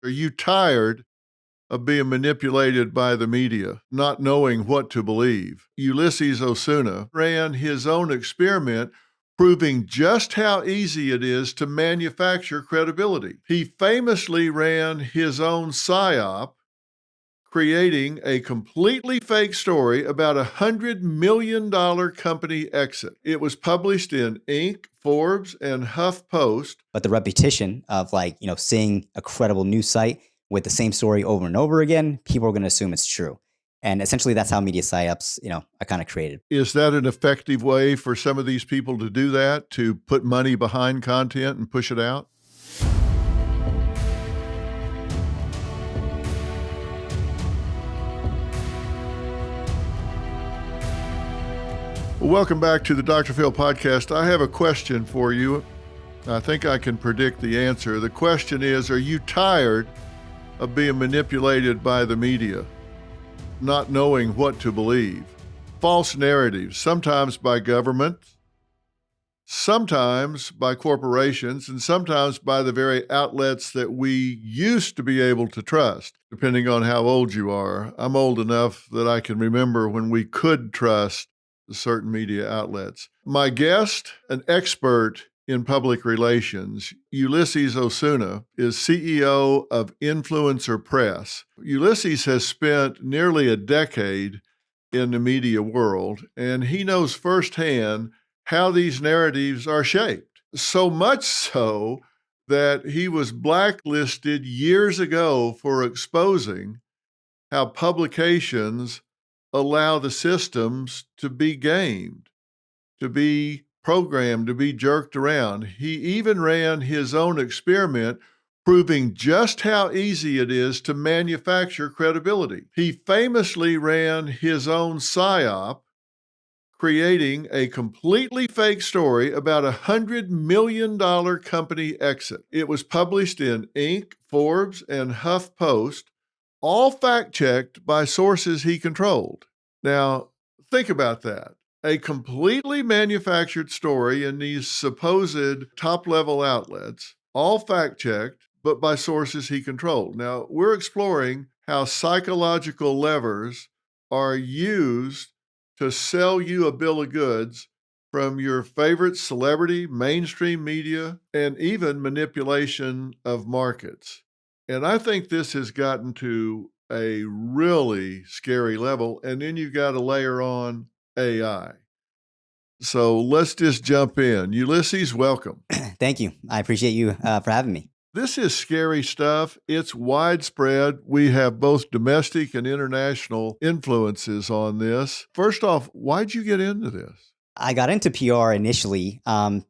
Are you tired of being manipulated by the media, not knowing what to believe? Ulyses Osuna ran his own experiment proving just how easy it is to manufacture credibility. He famously ran his own Psyop, creating a completely fake story about a $100 million company exit. It was published in Inc., Forbes, and HuffPost. But the repetition of seeing a credible news site with the same story over and over again, people are going to assume it's true. And essentially that's how media psyops, are kind of created. Is that an effective way for some of these people to do that, to put money behind content and push it out? Welcome back to the Dr. Phil podcast. I have a question for you. I think I can predict the answer. The question is, are you tired of being manipulated by the media, not knowing what to believe? False narratives, sometimes by government, sometimes by corporations, and sometimes by the very outlets that we used to be able to trust, depending on how old you are. I'm old enough that I can remember when we could trust certain media outlets. My guest, an expert in public relations, Ulyses Osuna, is CEO of Influencer Press. Ulyses has spent nearly a decade in the media world, and he knows firsthand how these narratives are shaped. So much so that he was blacklisted years ago for exposing how publications allow the systems to be gamed, to be programmed, to be jerked around. He even ran his own experiment proving just how easy it is to manufacture credibility. He famously ran his own Psyop, creating a completely fake story about a $100 million company exit. It was published in Inc., Forbes, and HuffPost, all fact-checked by sources he controlled. Now, think about that. A completely manufactured story in these supposed top-level outlets, all fact-checked, but by sources he controlled. Now, we're exploring how psychological levers are used to sell you a bill of goods from your favorite celebrity, mainstream media, and even manipulation of markets. And I think this has gotten to a really scary level. And then you've got to layer on AI. So let's just jump in. Ulyses, welcome. Thank you. I appreciate you for having me. This is scary stuff. It's widespread. We have both domestic and international influences on this. First off, why'd you get into this? I got into PR initially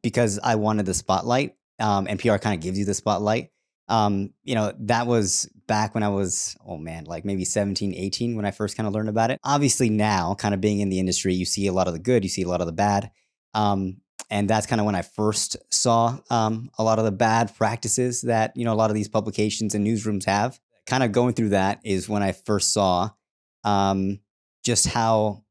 because I wanted the spotlight, and PR kind of gives you the spotlight. That was back when I was, maybe 17, 18 when I first kind of learned about it. Obviously now, kind of being in the industry, you see a lot of the good, you see a lot of the bad. And that's kind of when I first saw a lot of the bad practices that, a lot of these publications and newsrooms have. Kind of going through that is when I first saw just how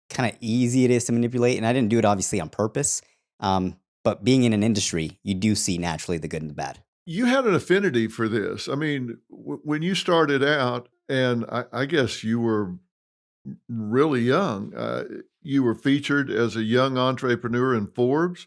kind of easy it is to manipulate. And I didn't do it obviously on purpose. But being in an industry, you do see naturally the good and the bad. You had an affinity for this. I mean, when you started out, and I guess you were really young, you were featured as a young entrepreneur in Forbes.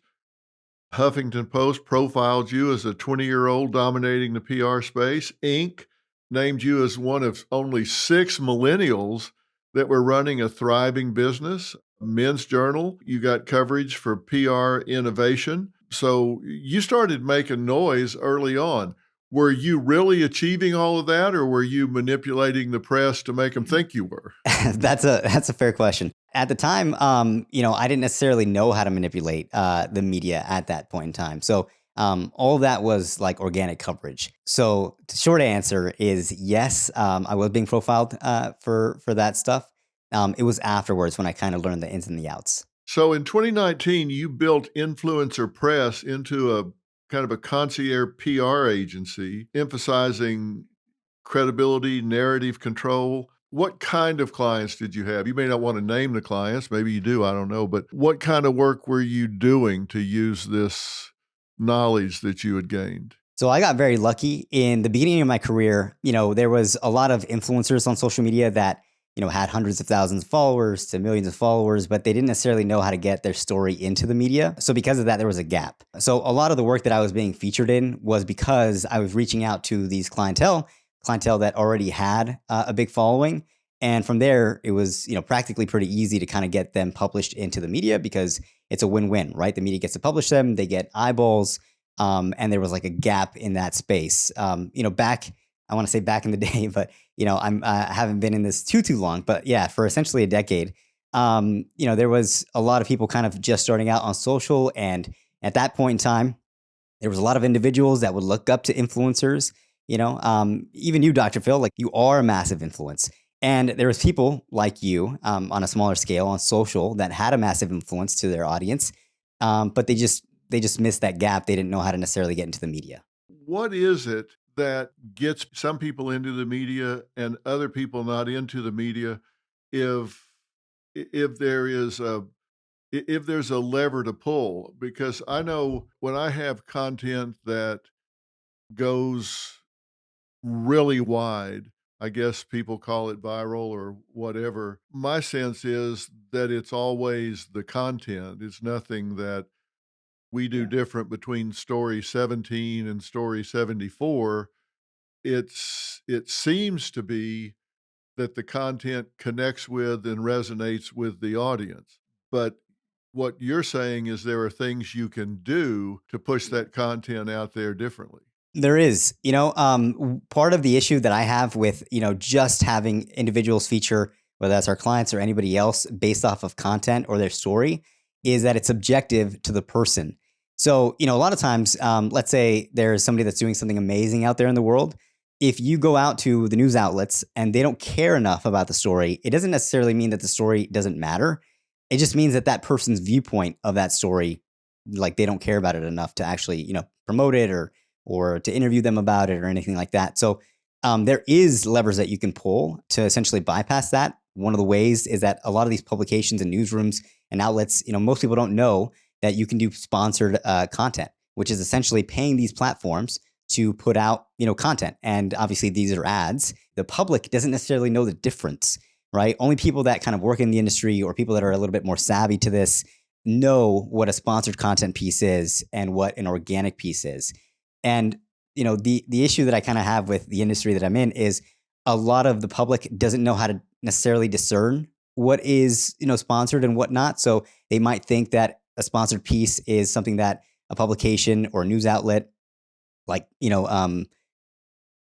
Huffington Post profiled you as a 20-year-old dominating the PR space. Inc. named you as one of only 6 millennials that were running a thriving business. Men's Journal, you got coverage for PR innovation. So you started making noise early on. Were you really achieving all of that, or were you manipulating the press to make them think you were? That's a fair question. At the time, I didn't necessarily know how to manipulate the media at that point in time. So all that was like organic coverage. So the short answer is yes, I was being profiled for that stuff. It was afterwards when I kind of learned the ins and the outs. So in 2019, you built Influencer Press into a kind of a concierge PR agency, emphasizing credibility, narrative control. What kind of clients did you have? You may not want to name the clients. Maybe you do. I don't know. But what kind of work were you doing to use this knowledge that you had gained? So I got very lucky in the beginning of my career. There was a lot of influencers on social media that, had hundreds of thousands of followers to millions of followers, but they didn't necessarily know how to get their story into the media. So because of that, there was a gap. So a lot of the work that I was being featured in was because I was reaching out to these clientele that already had a big following. And from there, it was, practically pretty easy to kind of get them published into the media because it's a win-win, right? The media gets to publish them, they get eyeballs, and there was like a gap in that space. I want to say back in the day, but I haven't been in this too long. But yeah, for essentially a decade, there was a lot of people kind of just starting out on social, and at that point in time, there was a lot of individuals that would look up to influencers. Even you, Dr. Phil, like you are a massive influence. And there was people like you on a smaller scale on social that had a massive influence to their audience, but they just missed that gap. They didn't know how to necessarily get into the media. What is it that gets some people into the media and other people not into the media if there is if there's a lever to pull? Because I know when I have content that goes really wide, I guess people call it viral or whatever. My sense is that it's always the content. It's nothing that we do Yeah. different between story 17 and story 74. It seems to be that the content connects with and resonates with the audience. But what you're saying is there are things you can do to push that content out there differently. There is, part of the issue that I have with, just having individuals feature, whether that's our clients or anybody else based off of content or their story, is that it's subjective to the person. So, a lot of times, let's say there's somebody that's doing something amazing out there in the world. If you go out to the news outlets and they don't care enough about the story, it doesn't necessarily mean that the story doesn't matter. It just means that that person's viewpoint of that story, like they don't care about it enough to actually, promote it or to interview them about it or anything like that. So there is levers that you can pull to essentially bypass that. One of the ways is that a lot of these publications and newsrooms and outlets, most people don't know that you can do sponsored content, which is essentially paying these platforms to put out, content. And obviously these are ads. The public doesn't necessarily know the difference, right? Only people that kind of work in the industry or people that are a little bit more savvy to this know what a sponsored content piece is and what an organic piece is. And, the issue that I kind of have with the industry that I'm in is a lot of the public doesn't know how to necessarily discern what is, sponsored and what not. So they might think that a sponsored piece is something that a publication or a news outlet, like, not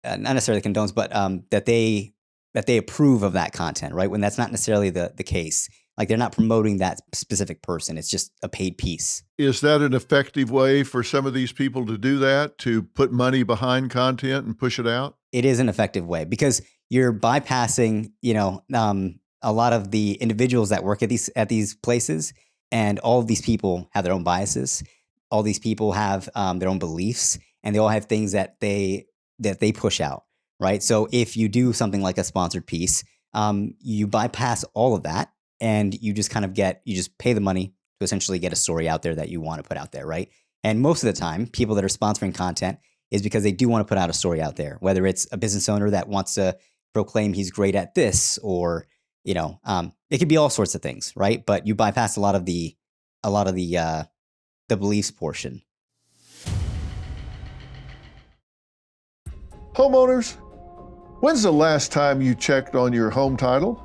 necessarily condones, but that they approve of that content, right? When that's not necessarily the case. Like they're not promoting that specific person. It's just a paid piece. Is that an effective way for some of these people to do that, to put money behind content and push it out? It is an effective way because you're bypassing, a lot of the individuals that work at these places, and all of these people have their own biases. All these people have their own beliefs, and they all have things that they push out, right? So if you do something like a sponsored piece, you bypass all of that. And you just you just pay the money to essentially get a story out there that you want to put out there, right? And most of the time, people that are sponsoring content is because they do want to put out a story out there, whether it's a business owner that wants to proclaim he's great at this, or it could be all sorts of things, right? But you bypass a lot of the beliefs portion. Homeowners, when's the last time you checked on your home title?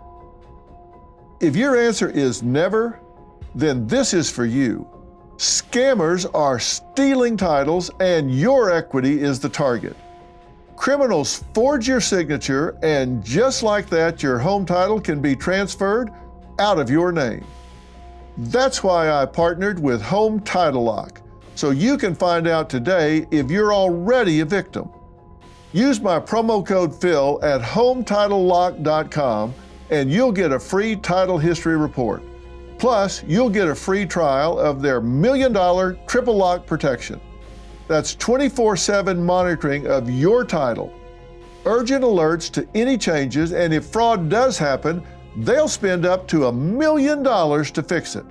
If your answer is never, then this is for you. Scammers are stealing titles and your equity is the target. Criminals forge your signature, and just like that, your home title can be transferred out of your name. That's why I partnered with Home Title Lock, so you can find out today if you're already a victim. Use my promo code Phil at HometitleLock.com and you'll get a free title history report. Plus, you'll get a free trial of their $1 million triple lock protection. That's 24/7 monitoring of your title. Urgent alerts to any changes, and if fraud does happen, they'll spend up to $1 million to fix it.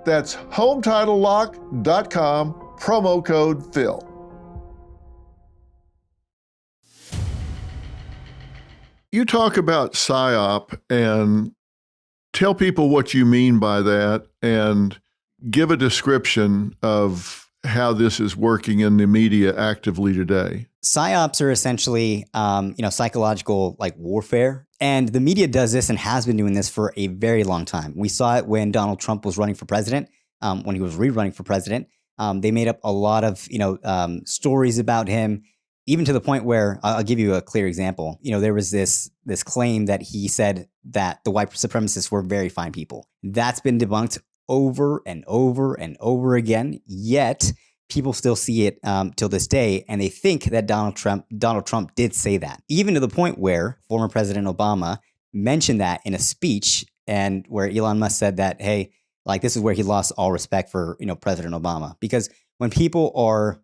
That's HometitleLock.com, promo code Phil. You talk about PSYOP and tell people what you mean by that and give a description of how this is working in the media actively today. Psyops are essentially, psychological like warfare. And the media does this and has been doing this for a very long time. We saw it when Donald Trump was running for president, when he was rerunning for president. They made up a lot of, stories about him, even to the point where I'll give you a clear example. There was this claim that he said that the white supremacists were very fine people. That's been debunked over and over and over again. Yet people still see it till this day, and they think that Donald Trump did say that, even to the point where former President Obama mentioned that in a speech, and where Elon Musk said that, hey, like this is where he lost all respect for President Obama, because when people are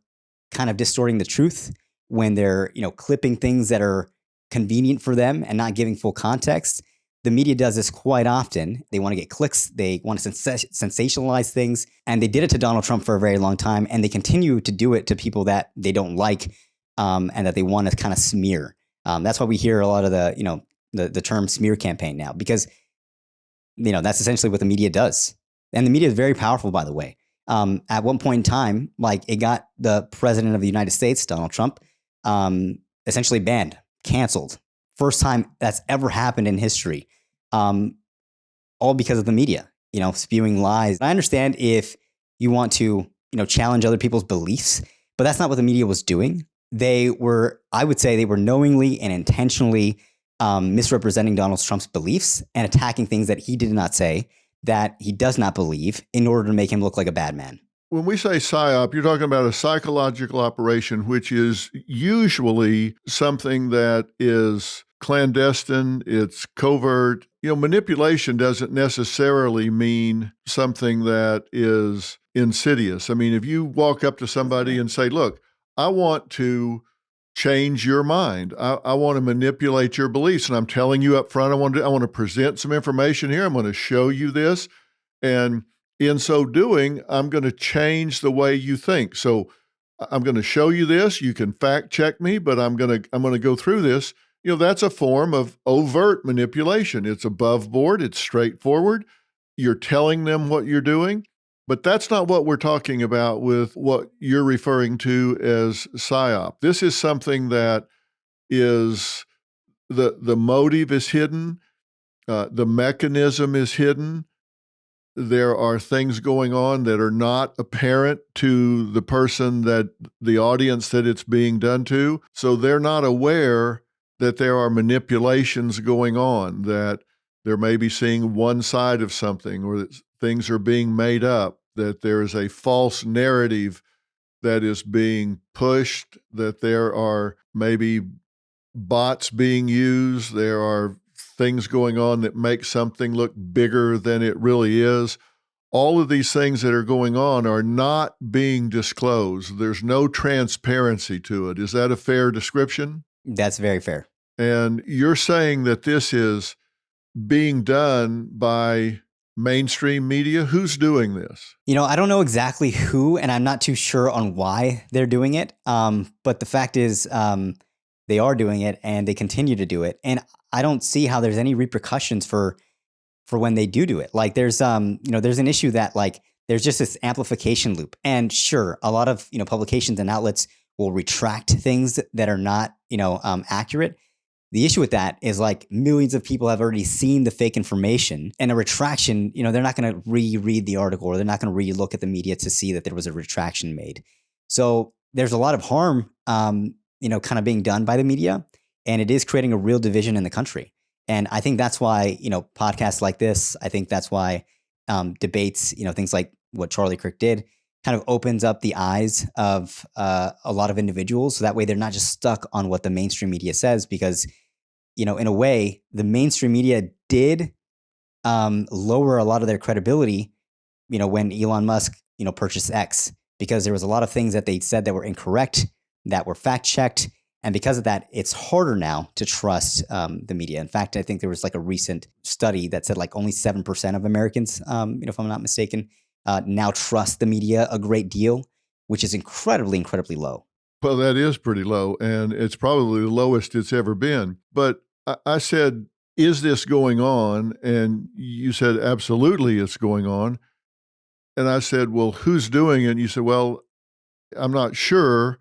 kind of distorting the truth, when they're clipping things that are convenient for them and not giving full context. The media does this quite often. They want to get clicks. They want to sensationalize things. And they did it to Donald Trump for a very long time. And they continue to do it to people that they don't like and that they want to kind of smear. That's why we hear a lot of the term smear campaign now, because that's essentially what the media does. And the media is very powerful, by the way. At one point in time, like it got the president of the United States, Donald Trump, essentially banned, canceled. First time that's ever happened in history. All because of the media, spewing lies. I understand if you want to, challenge other people's beliefs, but that's not what the media was doing. I would say they were knowingly and intentionally misrepresenting Donald Trump's beliefs and attacking things that he did not say, that he does not believe, in order to make him look like a bad man. When we say PSYOP, you're talking about a psychological operation, which is usually something that is clandestine, it's covert. Manipulation doesn't necessarily mean something that is insidious. I mean, if you walk up to somebody and say, look, I want to change your mind. I want to manipulate your beliefs. And I'm telling you up front, I want to present some information here. I'm going to show you this. And in so doing, I'm going to change the way you think. So I'm going to show you this. You can fact check me, but I'm going to go through this. That's a form of overt manipulation. It's above board. It's straightforward. You're telling them what you're doing, but that's not what we're talking about with what you're referring to as PSYOP. This is something that is the motive is hidden. The mechanism is hidden. There are things going on that are not apparent to the person, that the audience that it's being done to. So they're not aware that there are manipulations going on, that they're maybe seeing one side of something, or that things are being made up, that there is a false narrative that is being pushed, that there are maybe bots being used, there are things going on that make something look bigger than it really is. All of these things that are going on are not being disclosed. There's no transparency to it. Is that a fair description? That's very fair. And you're saying that this is being done by mainstream media? Who's doing this? I don't know exactly who, and I'm not too sure on why they're doing it. But the fact is, they are doing it, and they continue to do it. And I don't see how there's any repercussions for when they do it. Like there's there's an issue that like there's just this amplification loop. And sure, a lot of publications and outlets will retract things that are not accurate. The issue with that is like millions of people have already seen the fake information, and a retraction, they're not going to reread the article, or they're not going to re-look at the media to see that there was a retraction made. So there's a lot of harm, kind of being done by the media, and it is creating a real division in the country. And I think that's why, podcasts like this, I think that's why debates, things like what Charlie Kirk did, kind of opens up the eyes of a lot of individuals. So that way they're not just stuck on what the mainstream media says, because, in a way, the mainstream media did lower a lot of their credibility, when Elon Musk, purchased X, because there was a lot of things that they said that were incorrect, that were fact checked. And because of that, it's harder now to trust the media. In fact, I think there was like a recent study that said like only 7% of Americans, if I'm not mistaken, now trust the media a great deal, which is incredibly, incredibly low. Well, that is pretty low, and it's probably the lowest it's ever been. But I said, is this going on? And you said, absolutely, it's going on. And I said, well, who's doing it? And you said, well, I'm not sure,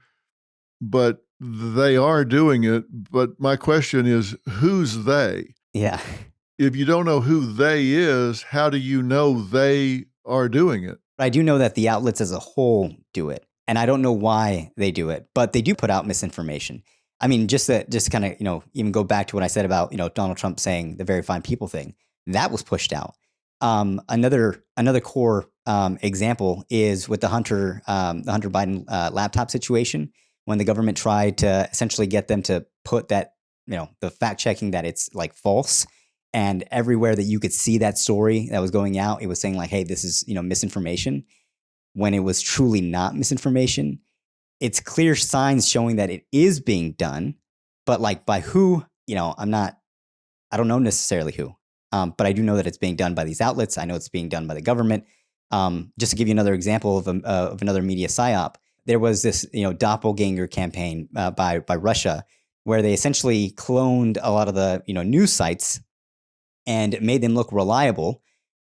but they are doing it. But my question is, who's they? Yeah. If you don't know who they is, how do you know they are doing it? But I do know that the outlets as a whole do it. And I don't know why they do it, but they do put out misinformation. I mean, just kind of, even go back to what I said about, Donald Trump saying the very fine people thing. That was pushed out. Another core example is with the Hunter Biden laptop situation, when the government tried to essentially get them to put that, the fact checking that it's like false. And everywhere that you could see that story that was going out, it was saying like, hey, this is, misinformation, when it was truly not misinformation. It's clear signs showing that it is being done, but like by who, I don't know necessarily who, but I do know that it's being done by these outlets. I know it's being done by the government. Just to give you another example of another media psyop, there was this, doppelganger campaign by Russia, where they essentially cloned a lot of the, news sites and made them look reliable,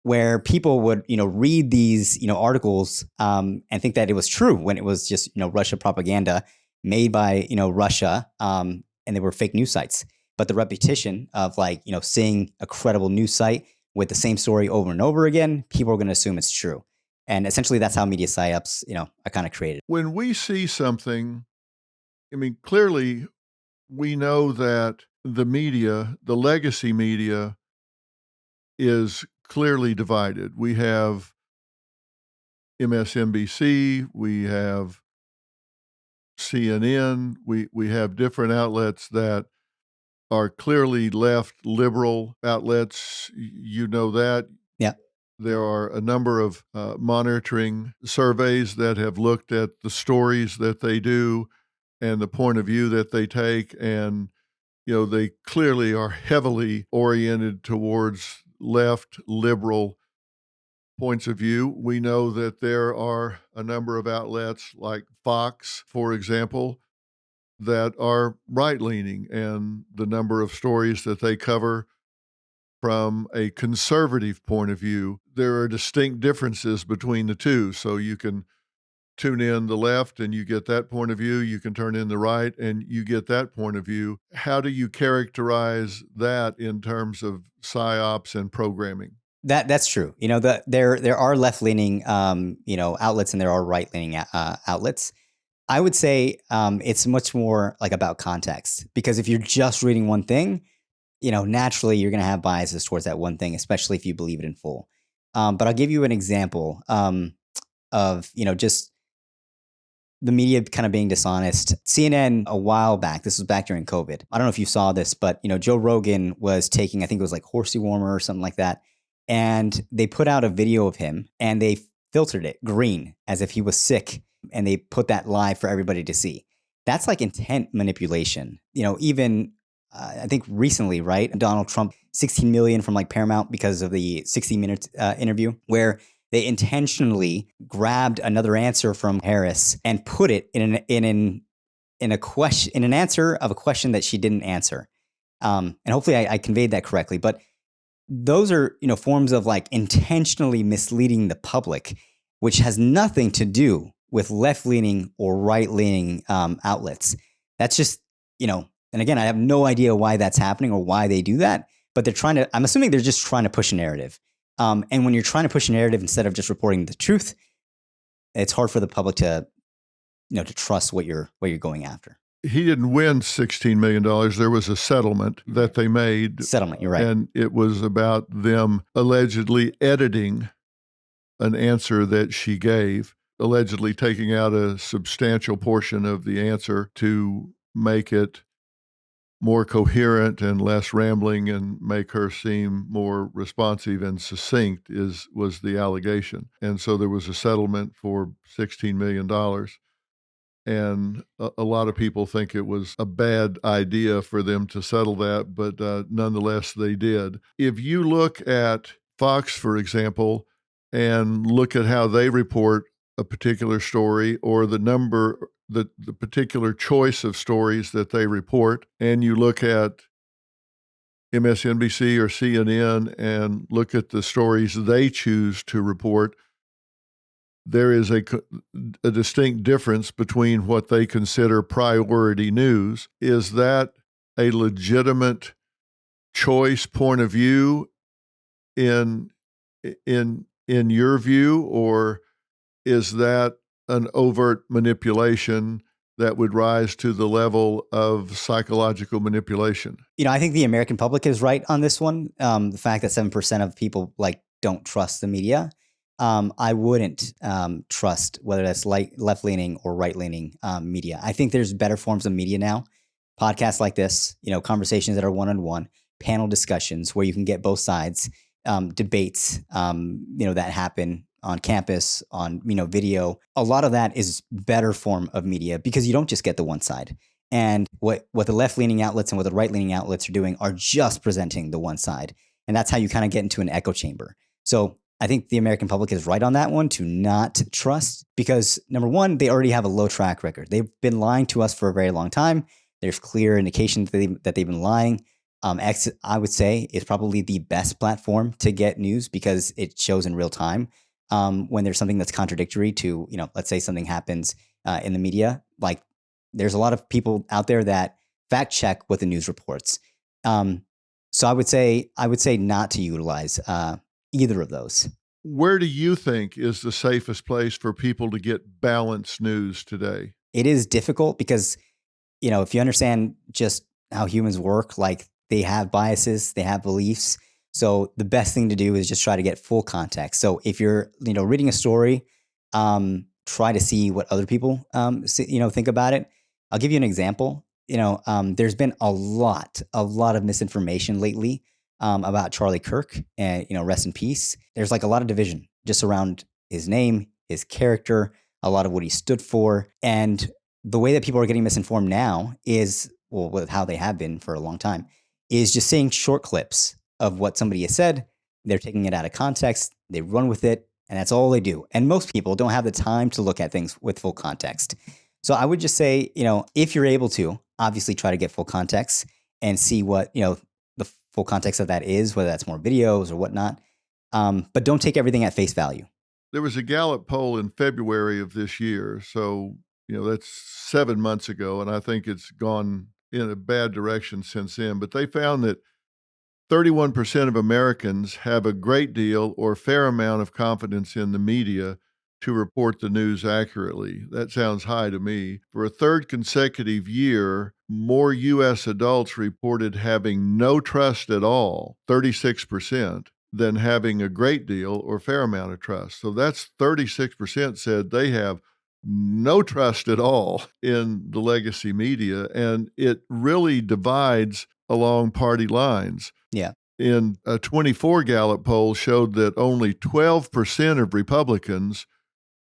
where people would, read these, articles and think that it was true when it was just, Russia propaganda made by, Russia, and they were fake news sites. But the repetition of like, seeing a credible news site with the same story over and over again, people are going to assume it's true. And essentially that's how media psyops, are kind of created. When we see something, I mean, clearly we know that the media, the legacy media, is clearly divided. We have MSNBC, we have CNN, we have different outlets that are clearly left liberal outlets. You know that. Yeah. There are a number of monitoring surveys that have looked at the stories that they do and the point of view that they take. And, they clearly are heavily oriented towards left liberal points of view. We know that there are a number of outlets like Fox, for example, that are right-leaning, and the number of stories that they cover from a conservative point of view, there are distinct differences between the two. So you can tune in the left and you get that point of view. You can turn in the right and you get that point of view. How do you characterize that in terms of psyops and programming? That's true. There are left leaning, outlets, and there are right leaning outlets. I would say it's much more like about context, because if you're just reading one thing, naturally you're going to have biases towards that one thing, especially if you believe it in full. But I'll give you an example of, just the media kind of being dishonest. CNN a while back, this was back during COVID. I don't know if you saw this, but, Joe Rogan was taking, I think it was like horsey warmer or something like that. And they put out a video of him and they filtered it green as if he was sick. And they put that live for everybody to see. That's like intent manipulation. Even I think recently, right? Donald Trump, 16 million from like Paramount because of the 60 Minutes interview, where they intentionally grabbed another answer from Harris and put it in an answer of a question that she didn't answer. And hopefully I conveyed that correctly. But those are, forms of like intentionally misleading the public, which has nothing to do with left-leaning or right-leaning outlets. That's just, and again, I have no idea why that's happening or why they do that, but I'm assuming they're just trying to push a narrative. And when you're trying to push a narrative instead of just reporting the truth, it's hard for the public to, to trust what you're going after. He didn't win $16 million. There was a settlement that they made. Settlement, you're right. And it was about them allegedly editing an answer that she gave, allegedly taking out a substantial portion of the answer to make it more coherent and less rambling and make her seem more responsive and succinct was the allegation. And so there was a settlement for $16 million. And a lot of people think it was a bad idea for them to settle that, but nonetheless, they did. If you look at Fox, for example, and look at how they report a particular story or the particular choice of stories that they report, and you look at MSNBC or CNN and look at the stories they choose to report, there is a distinct difference between what they consider priority news. Is that a legitimate choice point of view in your view, or is that an overt manipulation that would rise to the level of psychological manipulation? I think the American public is right on this one. The fact that 7% of people don't trust the media. I wouldn't trust whether that's left leaning or right leaning media. I think there's better forms of media now. Podcasts like this, conversations that are one-on-one, panel discussions where you can get both sides, debates, that happen on campus, on, video. A lot of that is better form of media because you don't just get the one side. And what the left-leaning outlets and what the right-leaning outlets are doing are just presenting the one side. And that's how you kind of get into an echo chamber. So I think the American public is right on that one to not trust because, number one, they already have a low track record. They've been lying to us for a very long time. There's clear indication that they've been lying. X, I would say, is probably the best platform to get news because it shows in real time when there's something that's contradictory to, let's say something happens in the media. Like there's a lot of people out there that fact check what the news reports. So I would say not to utilize either of those. Where do you think is the safest place for people to get balanced news today? It is difficult because, if you understand just how humans work, like they have biases, they have beliefs. So the best thing to do is just try to get full context. So if you're, reading a story, try to see what other people, think about it. I'll give you an example. There's been a lot of misinformation lately about Charlie Kirk, and rest in peace. There's a lot of division just around his name, his character, a lot of what he stood for, and the way that people are getting misinformed now is, well, with how they have been for a long time, is just seeing short clips of what somebody has said. They're taking it out of context, they run with it, and that's all they do. And most people don't have the time to look at things with full context. So I would just say, if you're able to, obviously try to get full context and see what, the full context of that is, whether that's more videos or whatnot. But don't take everything at face value. There was a Gallup poll in February of this year. So, that's 7 months ago. And I think it's gone in a bad direction since then. But they found that 31% of Americans have a great deal or fair amount of confidence in the media to report the news accurately. That sounds high to me. For a third consecutive year, more U.S. adults reported having no trust at all, 36%, than having a great deal or fair amount of trust. So that's 36% said they have no trust at all in the legacy media, and it really divides along party lines. Yeah. In a 24 Gallup poll showed that only 12% of Republicans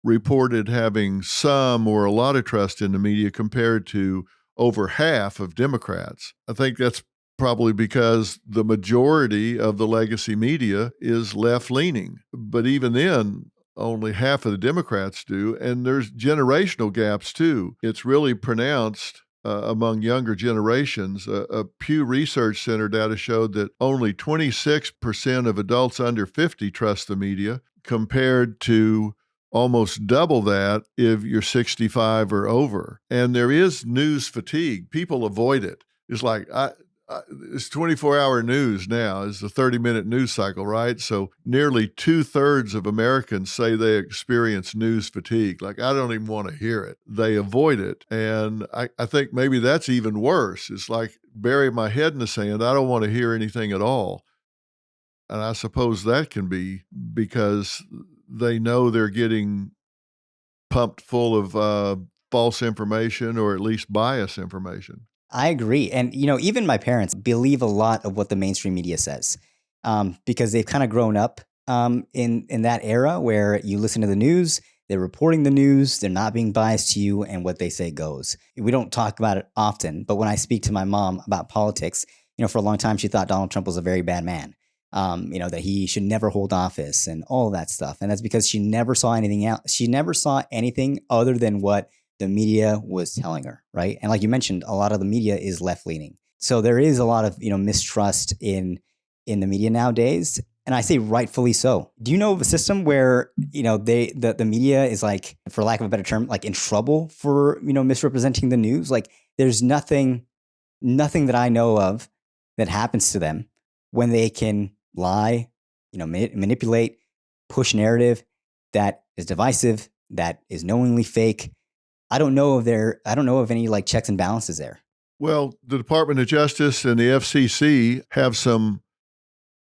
reported having some or a lot of trust in the media compared to over half of Democrats. I think that's probably because the majority of the legacy media is left-leaning. But even then, only half of the Democrats do, and there's generational gaps too. It's really pronounced among younger generations. A Pew Research Center data showed that only 26% of adults under 50 trust the media, compared to almost double that if you're 65 or over. And there is news fatigue. People avoid it. It's like, it's 24-hour news now. It's a 30-minute news cycle, right? So nearly 2/3 of Americans say they experience news fatigue. Like, I don't even want to hear it. They avoid it. And I think maybe that's even worse. It's like, bury my head in the sand. I don't want to hear anything at all. And I suppose that can be because they know they're getting pumped full of false information or at least bias information. I agree. And, even my parents believe a lot of what the mainstream media says because they've kind of grown up in that era where you listen to the news, they're reporting the news, they're not being biased to you, and what they say goes. We don't talk about it often, but when I speak to my mom about politics, for a long time, she thought Donald Trump was a very bad man, that he should never hold office and all that stuff. And that's because she never saw anything else. She never saw anything other than what the media was telling her, right? And like you mentioned, a lot of the media is left-leaning. So there is a lot of, mistrust in the media nowadays. And I say rightfully so. Do you know of a system where, the media is like, for lack of a better term, like in trouble for, misrepresenting the news? Like there's nothing that I know of that happens to them when they can lie, manipulate, push narrative that is divisive, that is knowingly fake. I don't know of any like checks and balances there. Well, the Department of Justice and the FCC have some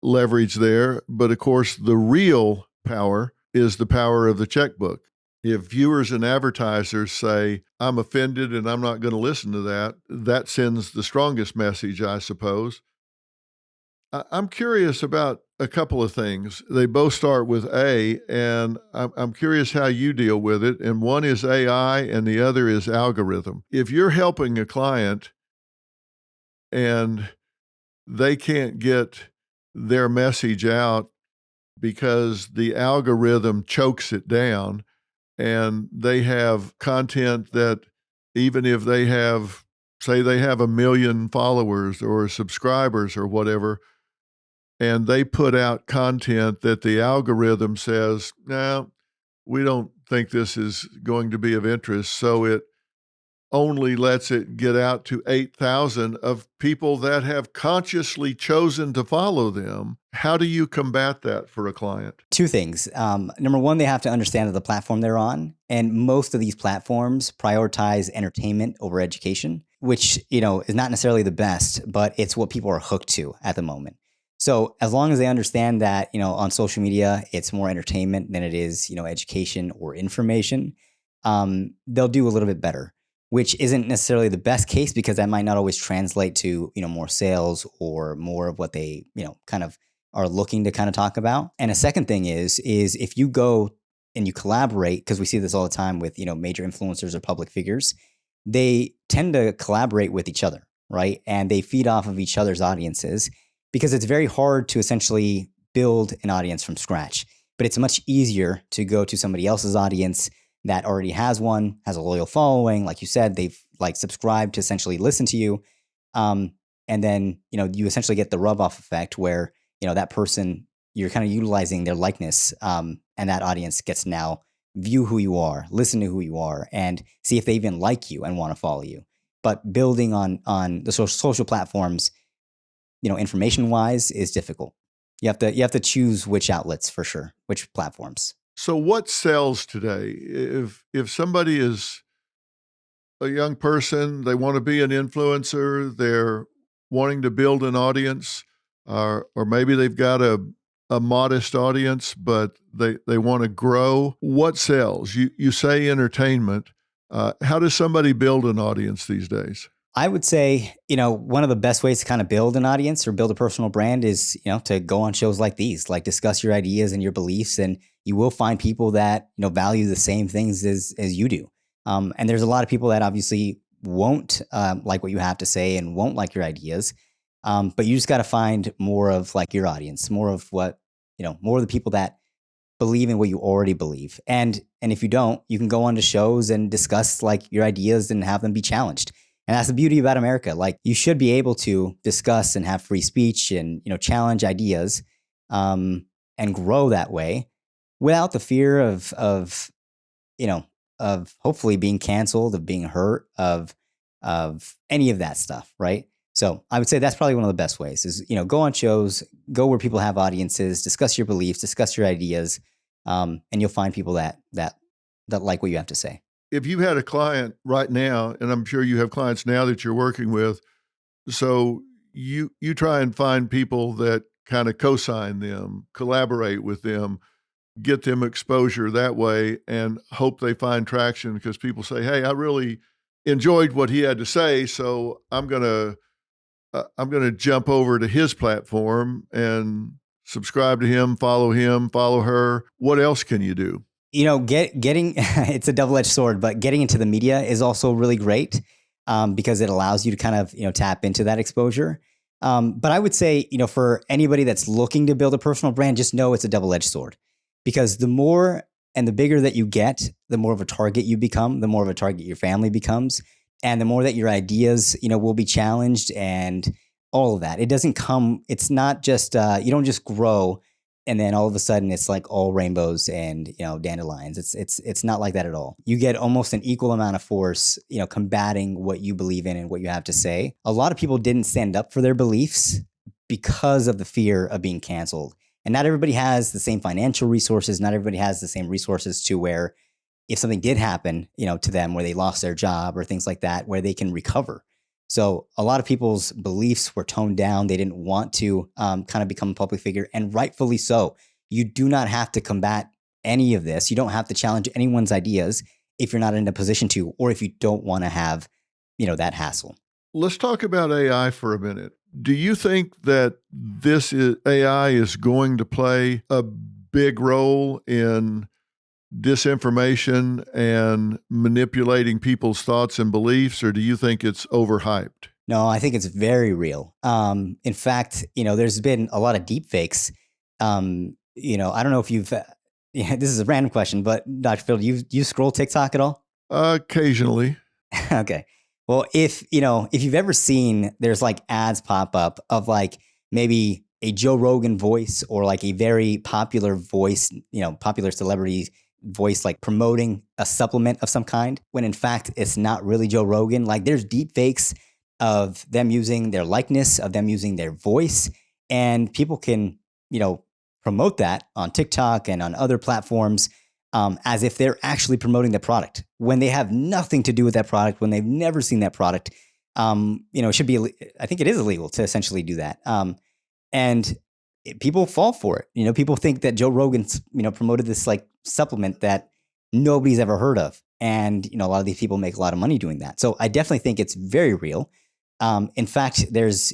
leverage there, but of course, the real power is the power of the checkbook. If viewers and advertisers say, I'm offended and I'm not going to listen to that, that sends the strongest message, I suppose. I'm curious about a couple of things. They both start with A, and I'm curious how you deal with it. And one is AI and the other is algorithm. If you're helping a client and they can't get their message out because the algorithm chokes it down, and they have content that even if they have, say they have 1 million followers or subscribers or whatever, and they put out content that the algorithm says, no, we don't think this is going to be of interest. So it only lets it get out to 8,000 of people that have consciously chosen to follow them. How do you combat that for a client? Two things. Number one, they have to understand the platform they're on. And most of these platforms prioritize entertainment over education, which, is not necessarily the best, but it's what people are hooked to at the moment. So as long as they understand that, on social media, it's more entertainment than it is, education or information, they'll do a little bit better, which isn't necessarily the best case because that might not always translate to, more sales or more of what they, kind of are looking to kind of talk about. And a second thing is if you go and you collaborate, because we see this all the time with, major influencers or public figures, they tend to collaborate with each other, right? And they feed off of each other's audiences because it's very hard to essentially build an audience from scratch. But it's much easier to go to somebody else's audience that already has one, has a loyal following. Like you said, they've like subscribed to essentially listen to you. And then, you essentially get the rub off effect where, that person, you're kind of utilizing their likeness. And that audience gets to now view who you are, listen to who you are, and see if they even like you and want to follow you. But building on the social platforms, information wise is difficult. You have to choose which outlets for sure, which platforms. So what sells today? If somebody is a young person, they want to be an influencer, they're wanting to build an audience, or maybe they've got a modest audience, but they want to grow. What sells? You say entertainment. How does somebody build an audience these days? I would say, one of the best ways to kind of build an audience or build a personal brand is, to go on shows like these, like discuss your ideas and your beliefs, and you will find people that, value the same things as you do. And there's a lot of people that obviously won't like what you have to say and won't like your ideas. But you just got to find more of like your audience, more of what, more of the people that believe in what you already believe. And if you don't, you can go on to shows and discuss like your ideas and have them be challenged. And that's the beauty about America. Like you should be able to discuss and have free speech and, challenge ideas and grow that way without the fear of hopefully being canceled, of being hurt, of any of that stuff. Right. So I would say that's probably one of the best ways is, go on shows, go where people have audiences, discuss your beliefs, discuss your ideas, and you'll find people that like what you have to say. If you had a client right now, and I'm sure you have clients now that you're working with, so you try and find people that kind of co-sign them, collaborate with them, get them exposure that way, and hope they find traction because people say, hey, I really enjoyed what he had to say, so I'm gonna jump over to his platform and subscribe to him, follow her. What else can you do? Getting it's a double-edged sword, but getting into the media is also really great because it allows you to kind of, tap into that exposure. But I would say, for anybody that's looking to build a personal brand, just know it's a double-edged sword because the more and the bigger that you get, the more of a target you become, the more of a target your family becomes. And the more that your ideas, will be challenged and all of that. It doesn't come, it's not just, you don't just grow and then all of a sudden it's like all rainbows and, dandelions. It's not like that at all. You get almost an equal amount of force, combating what you believe in and what you have to say. A lot of people didn't stand up for their beliefs because of the fear of being canceled. And not everybody has the same financial resources. Not everybody has the same resources to where if something did happen, to them where they lost their job or things like that, where they can recover. So a lot of people's beliefs were toned down. They didn't want to kind of become a public figure, and rightfully so. You do not have to combat any of this. You don't have to challenge anyone's ideas if you're not in a position to, or if you don't want to have, that hassle. Let's talk about AI for a minute. Do you think that AI is going to play a big role in disinformation and manipulating people's thoughts and beliefs, or do you think it's overhyped? No, I think it's very real. In fact, there's been a lot of deep fakes. I don't know if you've, this is a random question, but Dr. Phil, you scroll TikTok at all? Occasionally. Okay. Well, if you've ever seen, there's like ads pop up of like maybe a Joe Rogan voice or like a very popular voice, popular celebrity voice, like promoting a supplement of some kind, when in fact it's not really Joe Rogan. Like there's deep fakes of them using their likeness, of them using their voice, and people can, promote that on TikTok and on other platforms as if they're actually promoting the product when they have nothing to do with that product, when they've never seen that product. It should be, I think it is illegal to essentially do that. And people fall for it. People think that Joe Rogan's, promoted this like supplement that nobody's ever heard of. And, a lot of these people make a lot of money doing that. So I definitely think it's very real. In fact, there's,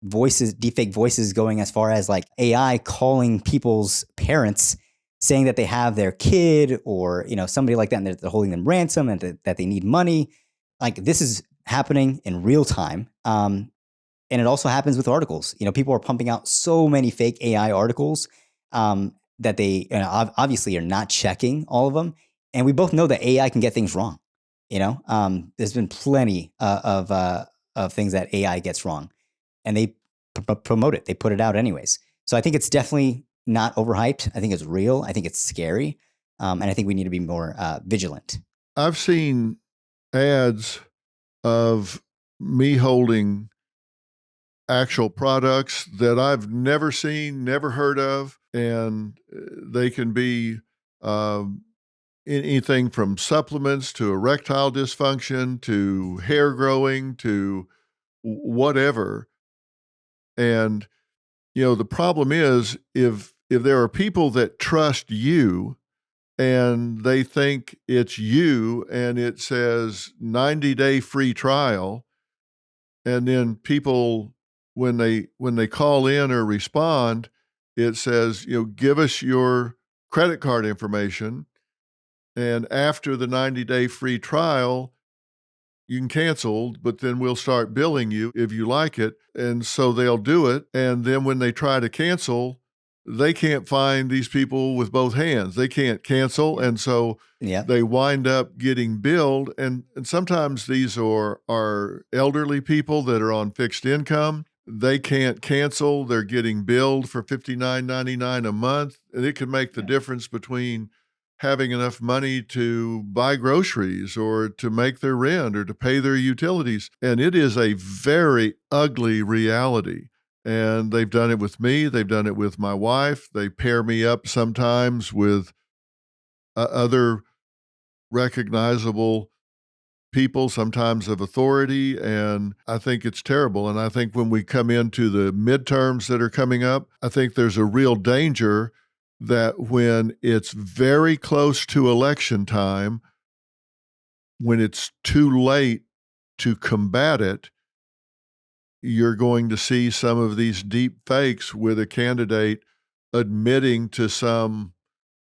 deepfake voices going as far as like AI calling people's parents saying that they have their kid or, somebody like that, and they're holding them ransom and that they need money. Like this is happening in real time. And it also happens with articles. People are pumping out so many fake AI articles that they obviously are not checking all of them. And we both know that AI can get things wrong. There's been plenty of things that AI gets wrong, and they promote it. They put it out anyways. So I think it's definitely not overhyped. I think it's real. I think it's scary. And I think we need to be more vigilant. I've seen ads of me holding actual products that I've never seen, never heard of, and they can be anything from supplements to erectile dysfunction to hair growing to whatever. And the problem is if there are people that trust you and they think it's you and it says 90-day free trial, and then people when they call in or respond, it says, give us your credit card information, and after the 90-day free trial, you can cancel, but then we'll start billing you if you like it. And so they'll do it. And then when they try to cancel, they can't find these people with both hands. They can't cancel. And so they wind up getting billed. And sometimes these are elderly people that are on fixed income. They can't cancel. They're getting billed for $59.99 a month. And it can make the difference between having enough money to buy groceries or to make their rent or to pay their utilities. And it is a very ugly reality. And they've done it with me. They've done it with my wife. They pair me up sometimes with other recognizable people, sometimes of authority. And I think it's terrible. And I think when we come into the midterms that are coming up, I think there's a real danger that when it's very close to election time, when it's too late to combat it, you're going to see some of these deep fakes with a candidate admitting to some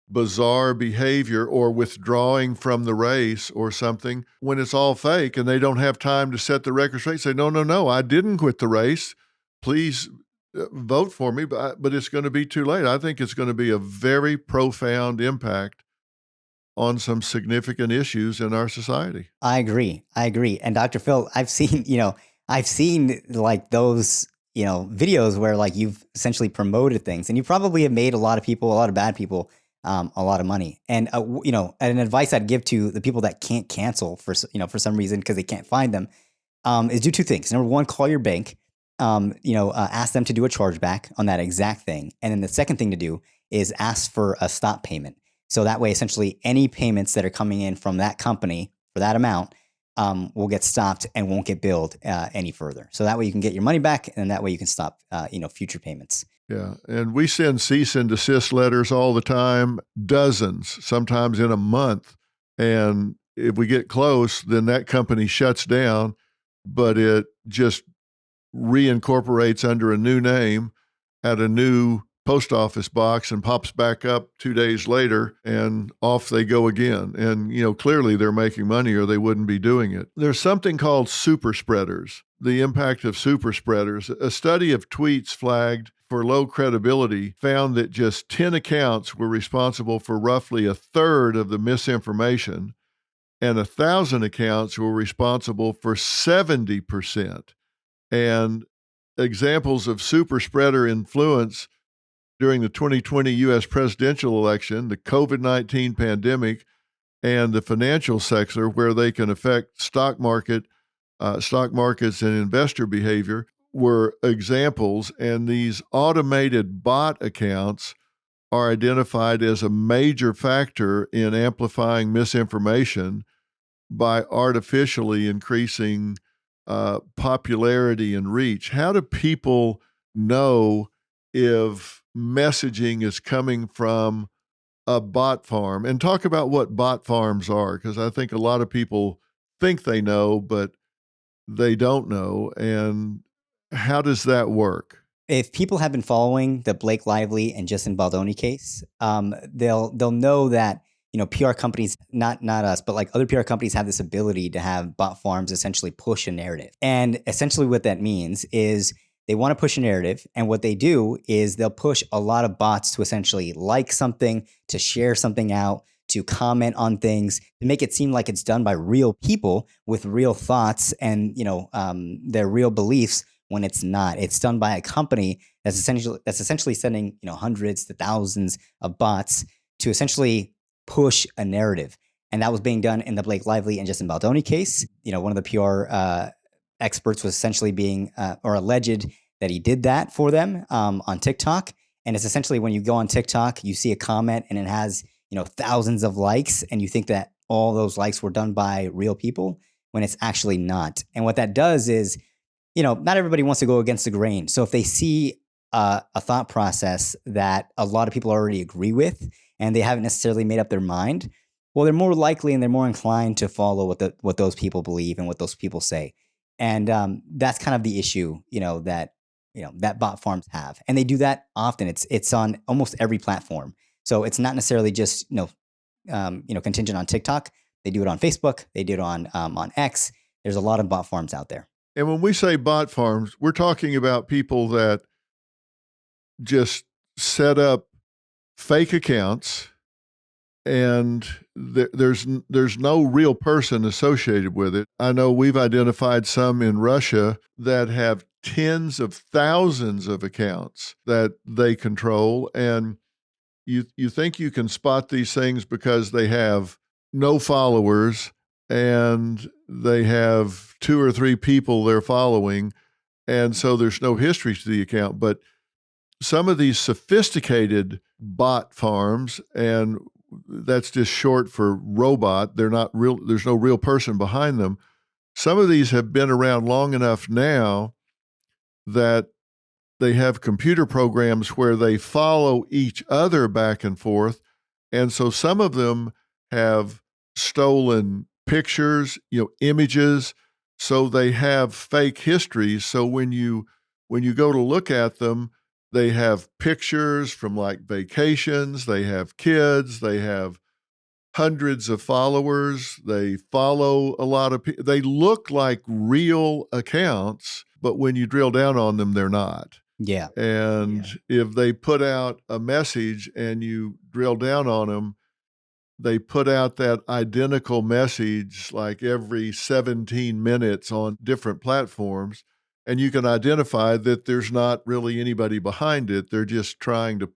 bizarre behavior or withdrawing from the race or something when it's all fake and they don't have time to set the record straight. Say, no, I didn't quit the race. Please vote for me, but it's going to be too late. I think it's going to be a very profound impact on some significant issues in our society. I agree. And Dr. Phil, I've seen like those, videos where like you've essentially promoted things, and you probably have made a lot of bad people, a lot of money. And an advice I'd give to the people that can't cancel for some reason because they can't find them, is do two things. Number one, call your bank, ask them to do a chargeback on that exact thing, and then the second thing to do is ask for a stop payment. So that way, essentially, any payments that are coming in from that company for that amount will get stopped and won't get billed any further. So that way you can get your money back, and that way you can stop, future payments. Yeah, and we send cease and desist letters all the time, dozens, sometimes in a month. And if we get close, then that company shuts down, but it just reincorporates under a new name at a new post office box and pops back up 2 days later, and off they go again. And, clearly they're making money or they wouldn't be doing it. There's something called super spreaders, the impact of super spreaders. A study of tweets flagged for low credibility found that just 10 accounts were responsible for roughly a third of the misinformation, and 1,000 accounts were responsible for 70%. And examples of super spreader influence during the 2020 U.S. presidential election, the COVID-19 pandemic, and the financial sector, where they can affect stock markets and investor behavior, were examples. And these automated bot accounts are identified as a major factor in amplifying misinformation by artificially increasing popularity and reach. How do people know if messaging is coming from a bot farm? And talk about what bot farms are, because I think a lot of people think they know, but they don't know. And how does that work? If people have been following the Blake Lively and Justin Baldoni case, they'll know that PR companies, not us, but like other PR companies, have this ability to have bot farms essentially push a narrative. And essentially what that means is they want to push a narrative, and what they do is they'll push a lot of bots to essentially like something, to share something out, to comment on things, to make it seem like it's done by real people with real thoughts and their real beliefs, when it's not. It's done by a company that's essentially sending hundreds to thousands of bots to essentially push a narrative. And that was being done in the Blake Lively and Justin Baldoni case. One of the PR experts was essentially being or alleged that he did that for them on TikTok. And it's essentially when you go on TikTok, you see a comment and it has thousands of likes, and you think that all those likes were done by real people, when it's actually not. And what that does is, not everybody wants to go against the grain. So if they see a thought process that a lot of people already agree with, and they haven't necessarily made up their mind, well, they're more likely and they're more inclined to follow what those people believe and what those people say. And that's kind of the issue, that bot farms have, and they do that often. It's on almost every platform. So it's not necessarily just contingent on TikTok. They do it on Facebook. They do it on X. There's a lot of bot farms out there. And when we say bot farms, we're talking about people that just set up fake accounts, and there's no real person associated with it. I know we've identified some in Russia that have tens of thousands of accounts that they control, and you think you can spot these things because they have no followers and they have 2 or 3 people they're following, and so there's no history to the account. But some of these sophisticated bot farms, and that's just short for robot, they're not real, there's no real person behind them. Some of these have been around long enough now that they have computer programs where they follow each other back and forth. And so some of them have stolen pictures, images, so they have fake histories. So when you go to look at them, they have pictures from like vacations, they have kids, they have hundreds of followers, they follow a lot of people. They look like real accounts, but when you drill down on them, they're not. Yeah. And if they put out a message and you drill down on them, they put out that identical message like every 17 minutes on different platforms. And you can identify that there's not really anybody behind it. They're just trying to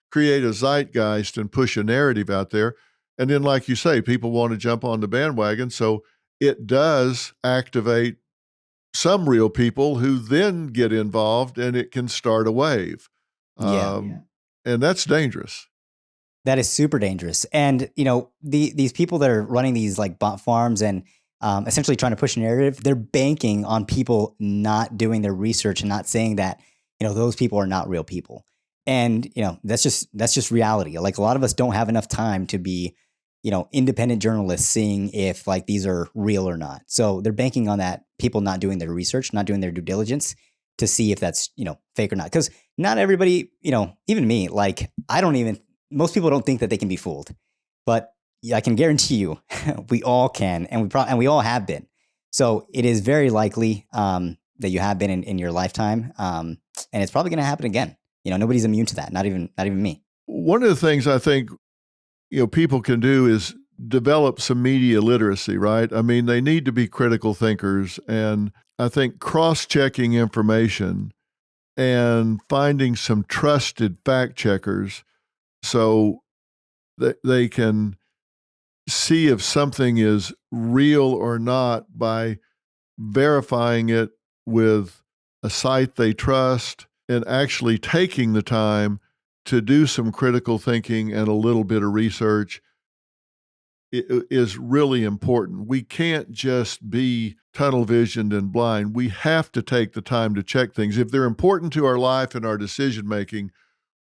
create a zeitgeist and push a narrative out there. And then, like you say, people want to jump on the bandwagon. So it does activate some real people who then get involved, and it can start a wave. Yeah. And that's dangerous. That is super dangerous. And, these people that are running these like bot farms and essentially trying to push a narrative, they're banking on people not doing their research and not saying that, those people are not real people. And, that's just reality. Like a lot of us don't have enough time to be, independent journalists seeing if like these are real or not. So they're banking on that people not doing their research, not doing their due diligence to see if that's, fake or not. Because not everybody, even me, like most people don't think that they can be fooled, but I can guarantee you we all can. And we all have been. So it is very likely that you have been in your lifetime. And it's probably going to happen again. Nobody's immune to that. Not even me. One of the things I think, people can do is develop some media literacy, right? I mean, they need to be critical thinkers. And I think cross-checking information and finding some trusted fact checkers so that they can see if something is real or not by verifying it with a site they trust and actually taking the time to do some critical thinking and a little bit of research is really important. We can't just be tunnel visioned and blind. We have to take the time to check things. If they're important to our life and our decision making,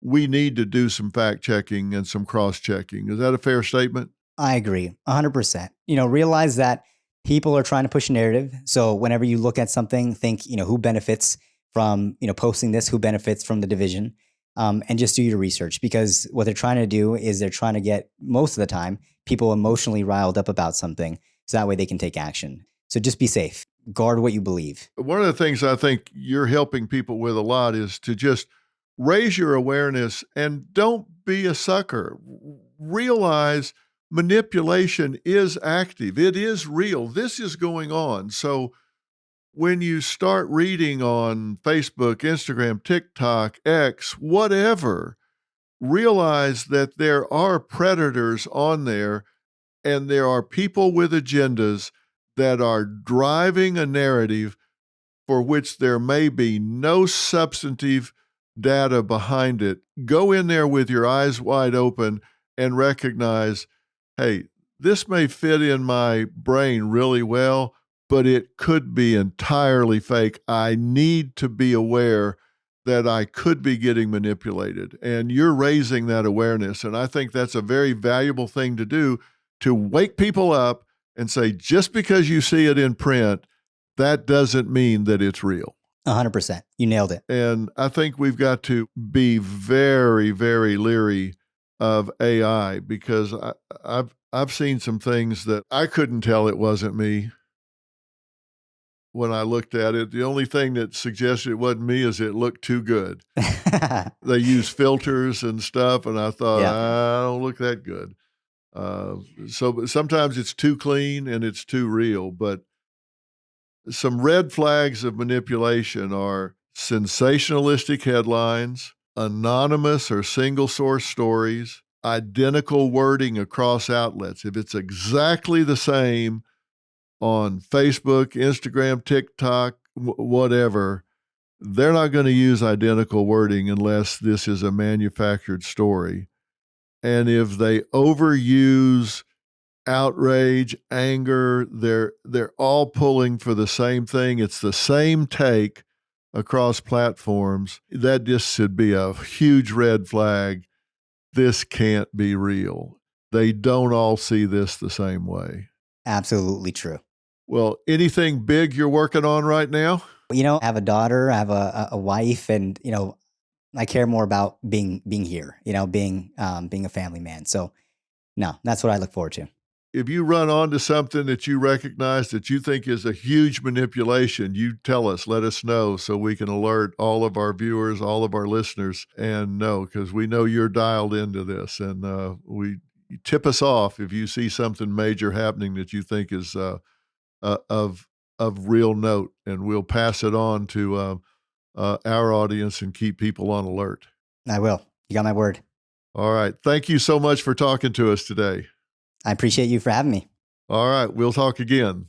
we need to do some fact checking and some cross checking. Is that a fair statement? I agree 100%. Realize that people are trying to push a narrative. So whenever you look at something, think, who benefits from, posting this, who benefits from the division, and just do your research, because what they're trying to do is they're trying to get, most of the time, people emotionally riled up about something. So that way they can take action. So just be safe. Guard what you believe. One of the things I think you're helping people with a lot is to just raise your awareness and don't be a sucker. Realize manipulation is active. It is real. This is going on. So when you start reading on Facebook, Instagram, TikTok, X, whatever, realize that there are predators on there and there are people with agendas that are driving a narrative for which there may be no substantive data behind it. Go in there with your eyes wide open and recognize, hey, this may fit in my brain really well, but it could be entirely fake. I need to be aware that I could be getting manipulated. And you're raising that awareness. And I think that's a very valuable thing to do, to wake people up and say, just because you see it in print, that doesn't mean that it's real. 100%. You nailed it. And I think we've got to be very, very leery of AI, because I've seen some things that I couldn't tell it wasn't me when I looked at it. The only thing that suggested it wasn't me is it looked too good. They use filters and stuff, and I thought, I don't look that good. So sometimes it's too clean and it's too real. But some red flags of manipulation are sensationalistic headlines, anonymous or single source stories, identical wording across outlets. If it's exactly the same on Facebook, Instagram, TikTok, whatever, they're not going to use identical wording unless this is a manufactured story. And if they overuse outrage, anger, they're all pulling for the same thing. It's the same take across platforms. That just should be a huge red flag. This can't be real. They don't all see this the same way. Absolutely true. Well, anything big you're working on right now? I have a daughter, I have a wife, and I care more about being here, being a family man. So no, that's what I look forward to. If you run onto something that you recognize that you think is a huge manipulation, you tell us, let us know so we can alert all of our viewers, all of our listeners, and know, because we know you're dialed into this, and you tip us off if you see something major happening that you think is of real note, and we'll pass it on to our audience and keep people on alert. I will. You got my word. All right. Thank you so much for talking to us today. I appreciate you for having me. All right. We'll talk again.